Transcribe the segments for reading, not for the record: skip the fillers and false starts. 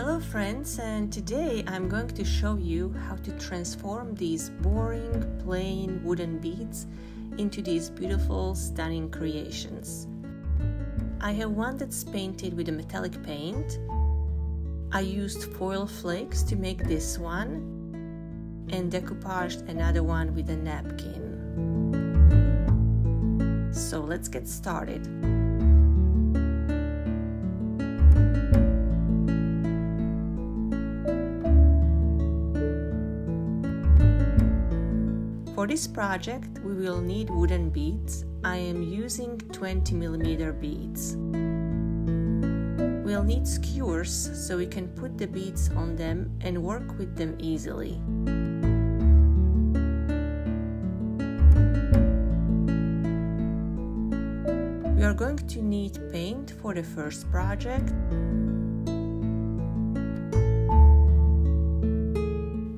Hello friends, and today I'm going to show you how to transform these boring, plain wooden beads into these beautiful, stunning creations. I have one that's painted with a metallic paint. I used foil flakes to make this one and decoupaged another one with a napkin. So let's get started. For this project, we will need wooden beads. I am using 20mm beads. We'll need skewers so we can put the beads on them and work with them easily. We are going to need paint for the first project.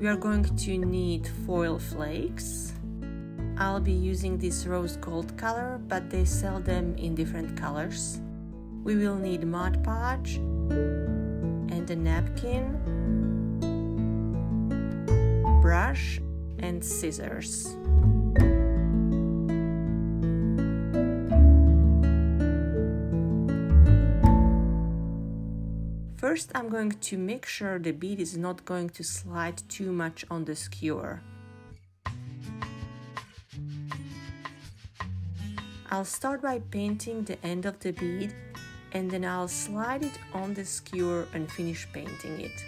We are going to need foil flakes. I'll be using this rose gold color, but they sell them in different colors. We will need Mod Podge and a napkin, brush and scissors. First, I'm going to make sure the bead is not going to slide too much on the skewer. I'll start by painting the end of the bead, and then I'll slide it on the skewer and finish painting it.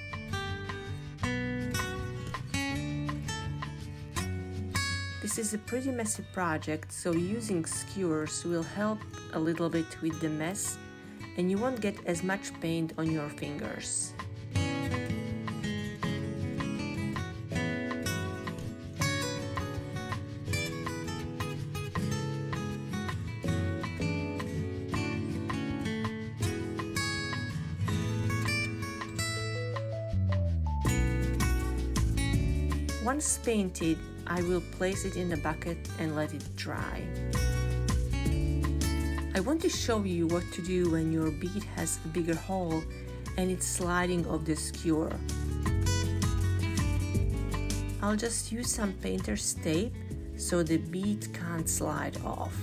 This is a pretty messy project, so using skewers will help a little bit with the mess, and you won't get as much paint on your fingers. Once painted, I will place it in the bucket and let it dry. I want to show you what to do when your bead has a bigger hole and it's sliding off the skewer. I'll just use some painter's tape so the bead can't slide off.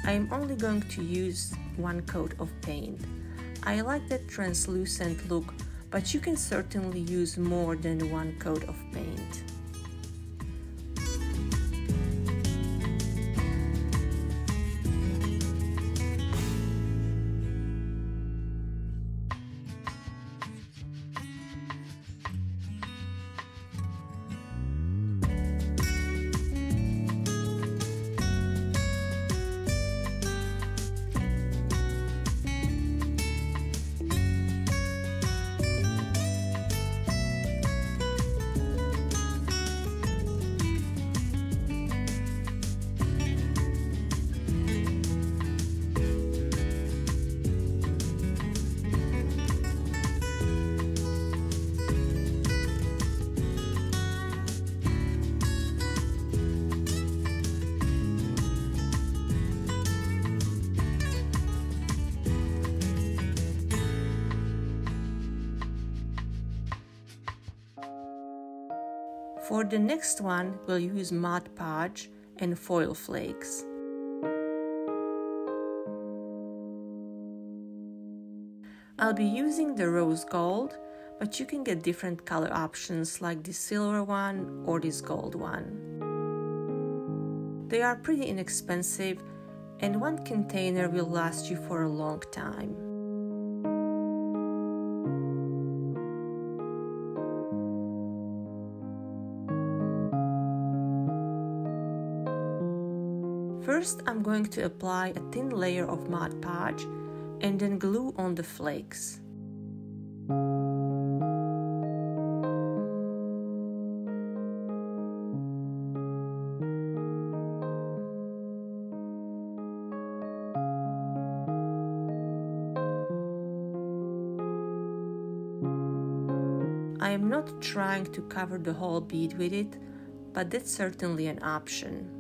I am only going to use one coat of paint. I like that translucent look, but you can certainly use more than one coat of paint. For the next one, we'll use Mod Podge and foil flakes. I'll be using the rose gold, but you can get different color options like this silver one or this gold one. They are pretty inexpensive, and one container will last you for a long time. First, I'm going to apply a thin layer of Mod Podge and then glue on the flakes. I am not trying to cover the whole bead with it, but that's certainly an option.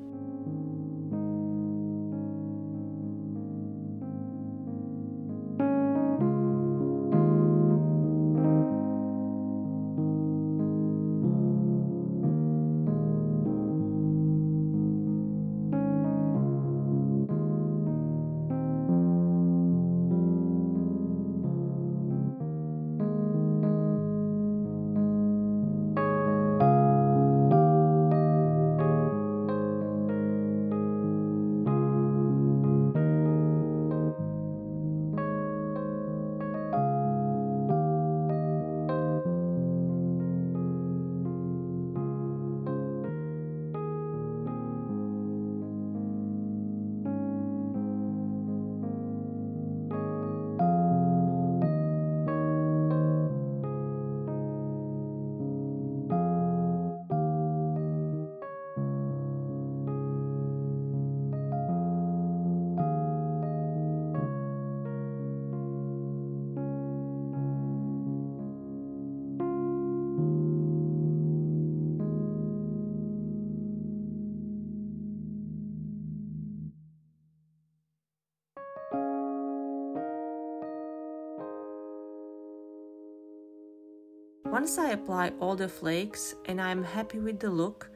Once I apply all the flakes and I'm happy with the look,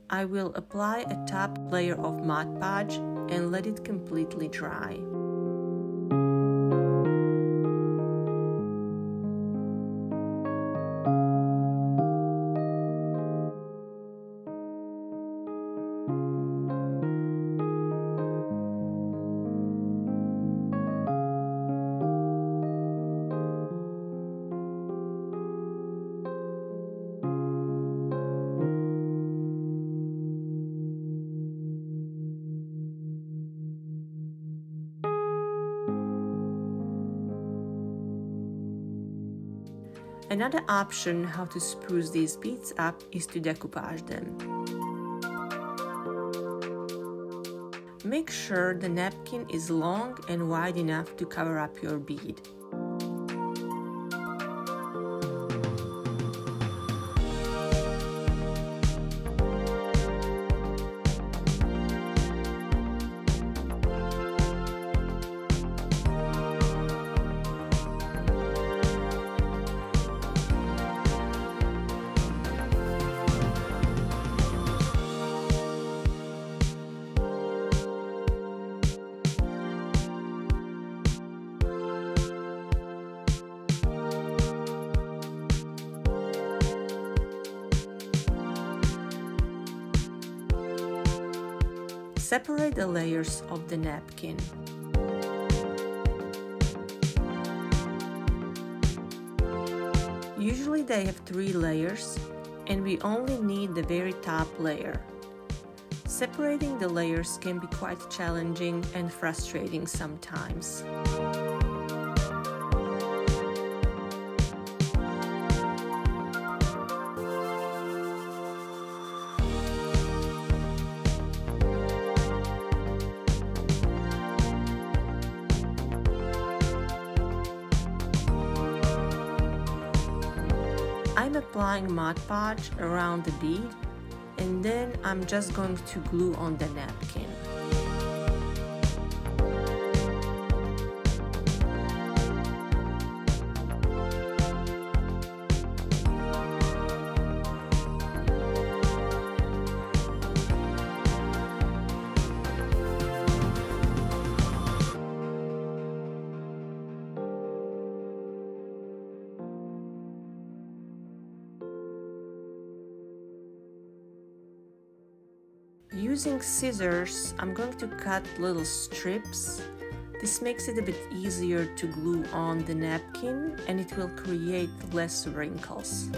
I will apply a top layer of Mod Podge and let it completely dry. Another option how to spruce these beads up is to decoupage them. Make sure the napkin is long and wide enough to cover up your bead. Separate the layers of the napkin. Usually they have 3 layers, and we only need the very top layer. Separating the layers can be quite challenging and frustrating sometimes. I'm applying Mod Podge around the bead, and then I'm just going to glue on the napkin. Using scissors, I'm going to cut little strips. This makes it a bit easier to glue on the napkin, and it will create less wrinkles.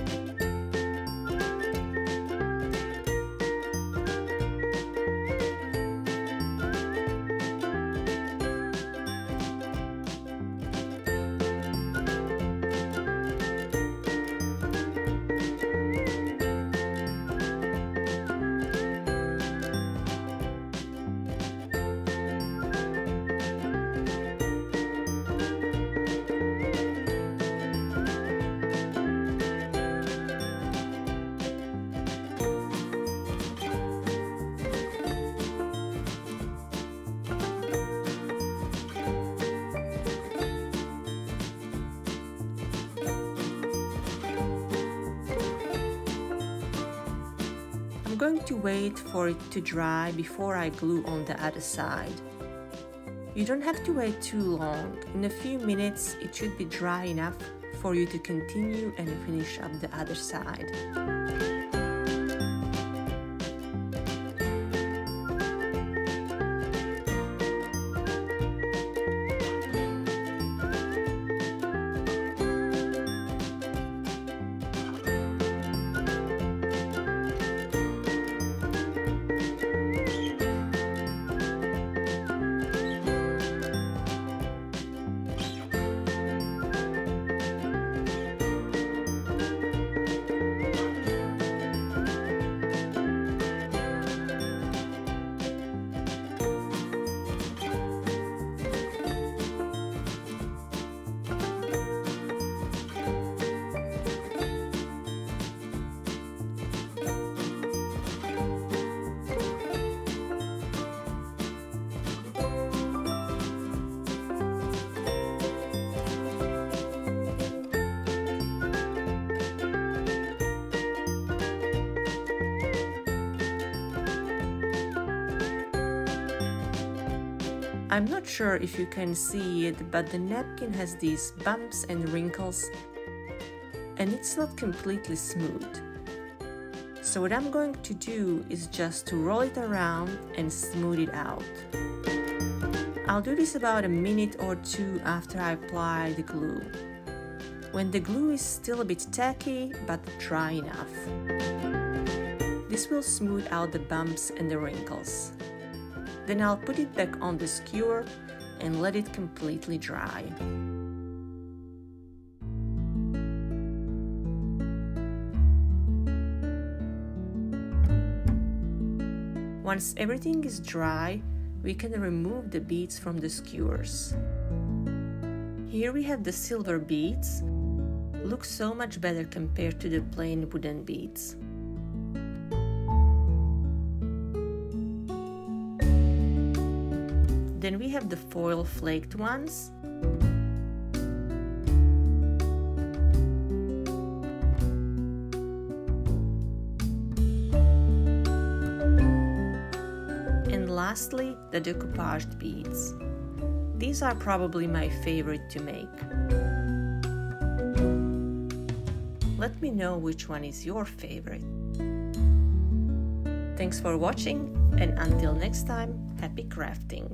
I'm going to wait for it to dry before I glue on the other side. You don't have to wait too long. In a few minutes it should be dry enough for you to continue and finish up the other side. I'm not sure if you can see it, but the napkin has these bumps and wrinkles, and it's not completely smooth. So what I'm going to do is just to roll it around and smooth it out. I'll do this about a minute or two after I apply the glue, when the glue is still a bit tacky but dry enough. This will smooth out the bumps and the wrinkles. Then I'll put it back on the skewer and let it completely dry. Once everything is dry, we can remove the beads from the skewers. Here we have the silver beads. Look so much better compared to the plain wooden beads. Then we have the foil flaked ones. And lastly, the decoupaged beads. These are probably my favorite to make. Let me know which one is your favorite. Thanks for watching, and until next time, happy crafting!